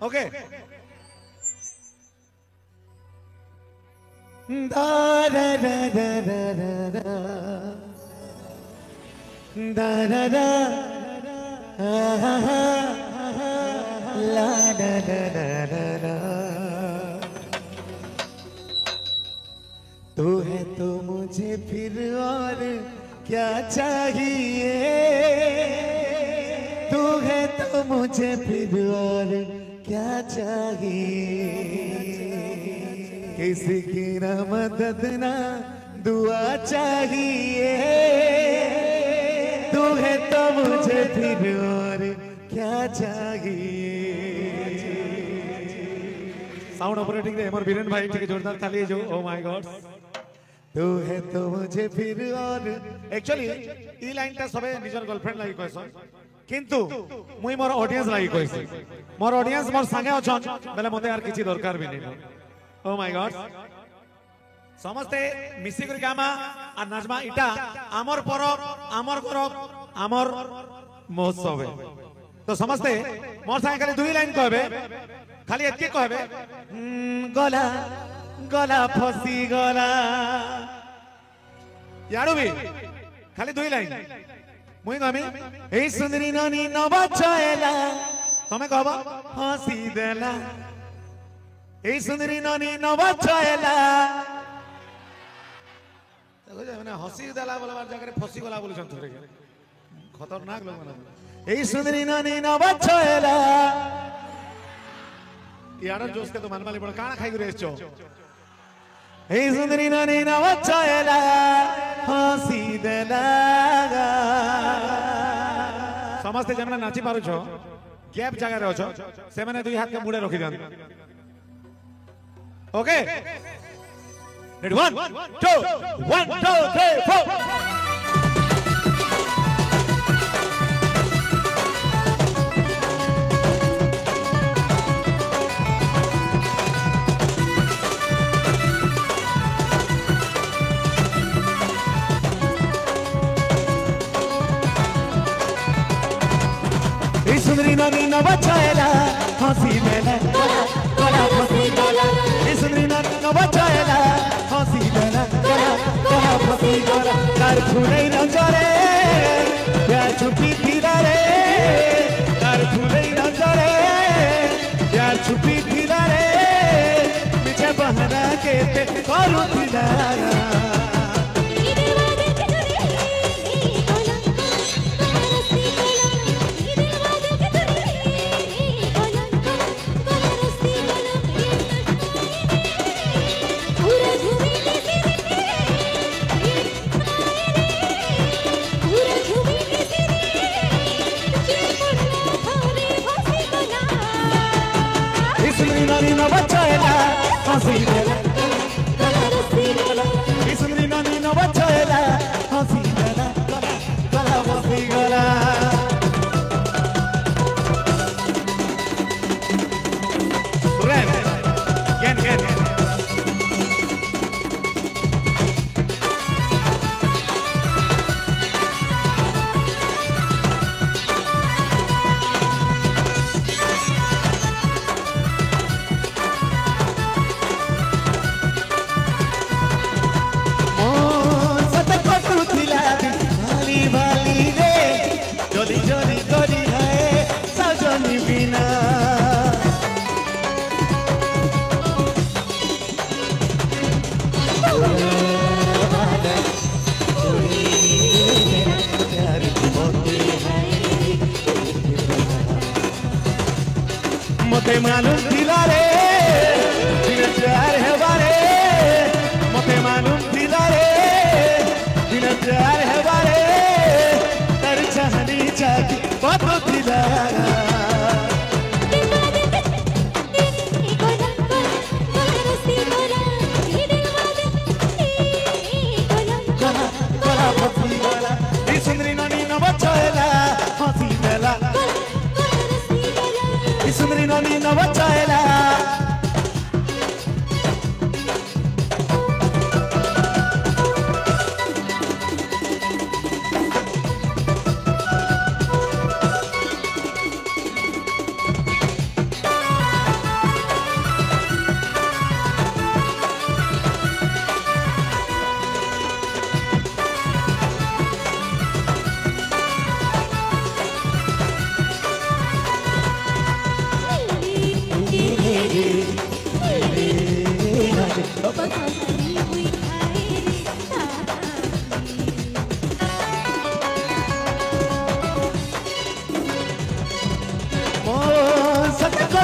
okay दा रा रा रा रा रा दा रा रा ला ला ला ला ला तू है तो मुझे फिर और क्या चाहिए तू है तो मुझे फिर और क्या चाहिए किसी की ना मदद ना दुआ चाहिए तू है तो मुझे फिर और क्या चाहिए साउंड ऑपरेटिंग रे हमर बीरेन भाई ठीक जोरदार ताली जो ओ माय गॉड तू है तो मुझे फिर और एक्चुअली ई लाइन ता सबे निजर गर्लफ्रेंड लागि कहसन किंतु मुई मोर ऑडियंस लागि कहसी मोर ऑडियंस मोर संगे अछन बेले मते यार किछि दरकार भी नै ओ माय गॉड समस्ते मिसी कर गामा आ नाजमा इटा आमर परब आमर करब आमर महोत्सव तो समस्ते मोर संगे खाली दुई लाइन कहबे खाली एतके कहबे गला गला फसी गला यारो भी खाली दुई लाइन मुई कहमी ए सुंदरी नानी नबचैला तमे कहबा हसी देला ए सुंदरी नानी नबचैला देखो जे माने हसी देला बोलबार जगह फसी गला बोलछन थोरे खतरनाक लोग माने ए सुंदरी नानी नबचैला यार जोश के तो मनमाली बड़ काना खाई गुरे छो ए सुंदरी नानी नबचैला हसी देला समस्ते जमना नाची पारु छो गैप जगह रे छो से माने दुई हाथ के मुड़े रखि दन ओके रेडी 1 2 1 2 3 4 सुंदरी नानी नबचैला हंसी देला गला फसी गला सुंदरी नानी नबचैला हंसी देला गला फसी गला तार फुलै नजरे प्यार छुपी फिरा रे तार फुलै नजरे प्यार छुपी फिरा रे पीछे बहना के ते करू दिलारा नबचैला हंसी देला गला फसी गला सुंदरी नानी नबचैला हंसी देला गला फसी गला गेन मते मालूम दिला रे दिन प्यार है बारे मते मालूम दिला रे दिन प्यार है बारे तर चाहनी जागी बात दिला सुंदरी नानी नबचैला हंसी देला सुंदरी नानी नबचैला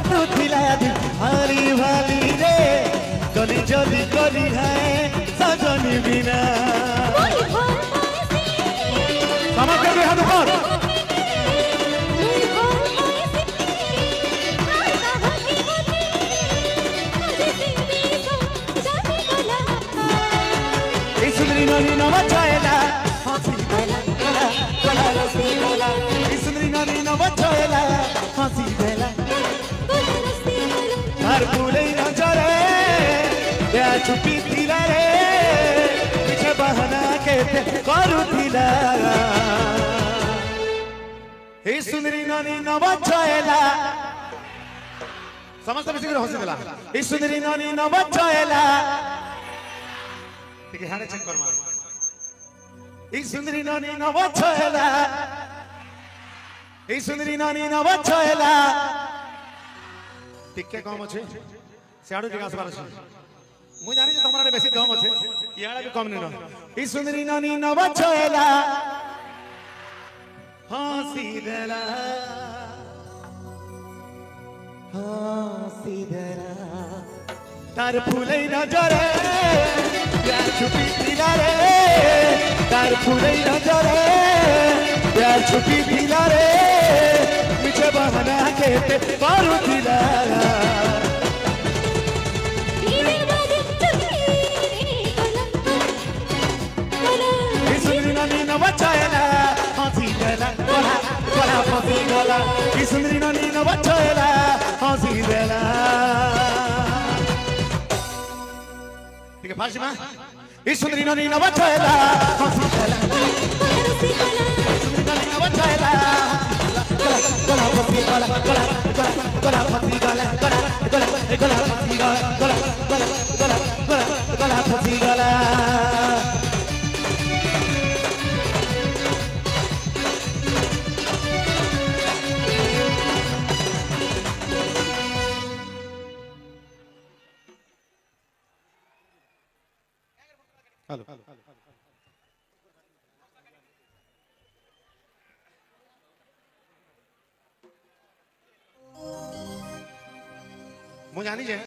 तू थिला भाली भाली रे गली जली गली है सजनी बिना समझ के हाथ ऊपर इस सुंदरी नानी न बचाएला हंसी देला गला रसी गला इस सुंदरी नानी न बचाएला हंसी देला हर फूले न जरे या छुपी थिला रे पीछे बहाना के करू थिला हे सुंदरी नानी न बचाएला समस्त मिसिक हंसी देला हे सुंदरी नानी न बचाएला ठीक है हारे चेक कर मार हे सुंदरी नानी न बचाएला हे सुंदरी नानी न बचाएला टिके कम अच्छे सियाड़ू जगह आसबार अच्छे मुझे जानी जे तुम्हारे बेसी दम अच्छे याड़ा भी कम नहीं ना ई सुंदरी नानी न बचाएला हंसी देला तार फूले न जरे प्यार छुपी थिला रे तार फूले न जरे प्यार छुपी थिला रे मुझे बहाना के करू थिला सुंदरी नानी न बचाएला हंसी देला गला गला फंसी गला सुंदरी नानी न बचाएला हंसी देला ठीक है फारसी में इस सुंदरी नानी न बचाएला हंसी देला सुंदरी नानी न बचाएला गला फंसी गला गला गला फंसी गला गला गला गला फंसी गला गला गला गला गला फंसी गला हेलो मुझे आनी चाहिए